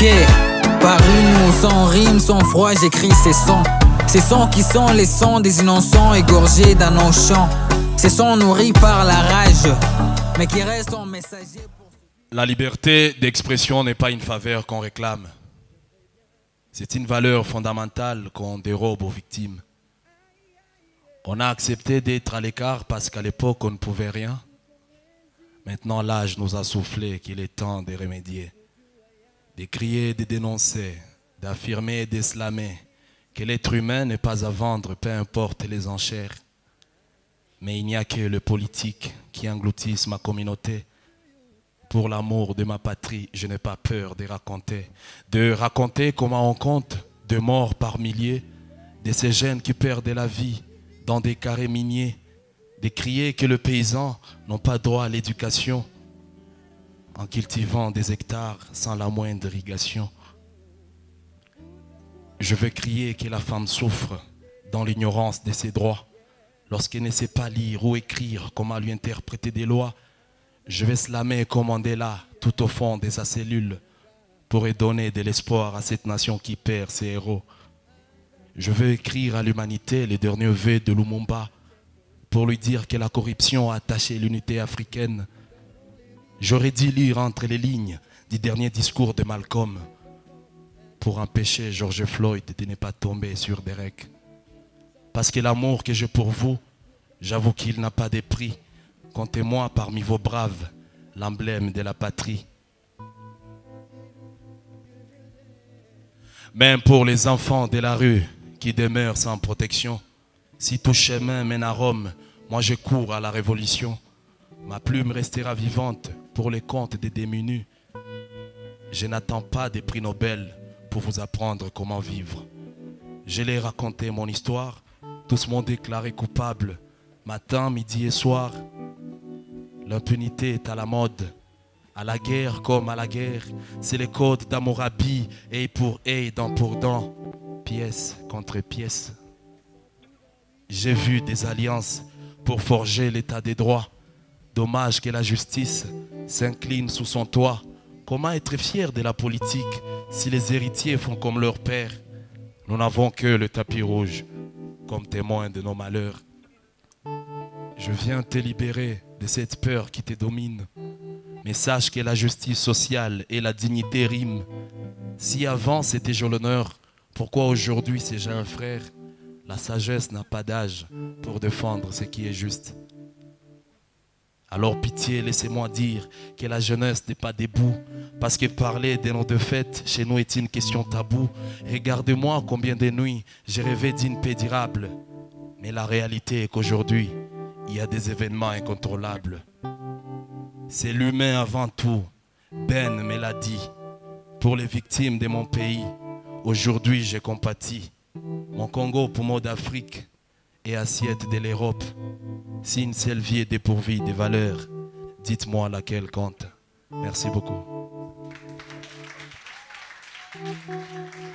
pied. Par une ou sans rime, sans froid, j'écris ces sons. Ces sons qui sont les sons des innocents égorgés dans nos champs. Ces sons nourris par la rage, mais qui restent en messager pour... La liberté d'expression n'est pas une faveur qu'on réclame. C'est une valeur fondamentale qu'on dérobe aux victimes. On a accepté d'être à l'écart parce qu'à l'époque on ne pouvait rien. Maintenant l'âge nous a soufflé qu'il est temps de remédier. De crier, de dénoncer, d'affirmer et d'exclamer que l'être humain n'est pas à vendre, peu importe les enchères. Mais il n'y a que le politique qui engloutisse ma communauté. Pour l'amour de ma patrie, je n'ai pas peur de raconter comment on compte de morts par milliers, de ces jeunes qui perdent la vie dans des carrés miniers, de crier que les paysans n'ont pas droit à l'éducation en cultivant des hectares sans la moindre irrigation. Je veux crier que la femme souffre dans l'ignorance de ses droits. Lorsqu'elle ne sait pas lire ou écrire, comment lui interpréter des lois. Je vais slammer comme Mandela tout au fond de sa cellule pour donner de l'espoir à cette nation qui perd ses héros. Je veux écrire à l'humanité les derniers vœux de Lumumba pour lui dire que la corruption a attaché l'unité africaine. J'aurais dû lire entre les lignes du dernier discours de Malcolm pour empêcher George Floyd de ne pas tomber sur Derek. Parce que l'amour que j'ai pour vous, j'avoue qu'il n'a pas de prix. Comptez-moi parmi vos braves, l'emblème de la patrie. Même pour les enfants de la rue qui demeurent sans protection, si tout chemin mène à Rome, moi je cours à la révolution. Ma plume restera vivante pour les contes des démunis. Je n'attends pas des prix Nobel pour vous apprendre comment vivre. Je l'ai raconté mon histoire, tous m'ont déclaré coupable, matin, midi et soir. L'impunité est à la mode, à la guerre comme à la guerre. C'est le code d'Hammurabi, œil pour œil, dent pour dent, pièce contre pièce. J'ai vu des alliances pour forger l'état des droits. Dommage que la justice s'incline sous son toit. Comment être fier de la politique si les héritiers font comme leur père? Nous n'avons que le tapis rouge comme témoin de nos malheurs. Je viens te libérer de cette peur qui te domine. Mais sache que la justice sociale et la dignité riment. Si avant c'était je l'honneur, pourquoi aujourd'hui c'est j'ai un frère? La sagesse n'a pas d'âge pour défendre ce qui est juste. Alors pitié, laissez-moi dire que la jeunesse n'est pas debout. Parce que parler de nos défaites chez nous est une question taboue. Regardez-moi combien de nuits j'ai rêvé d'une paix durable. Mais la réalité est qu'aujourd'hui, il y a des événements incontrôlables. C'est l'humain avant tout. Ben me l'a dit. Pour les victimes de mon pays, aujourd'hui j'ai compati. Mon Congo, poumon d'Afrique et assiette de l'Europe. Si une seule vie est dépourvue de valeurs, dites-moi laquelle compte. Merci beaucoup.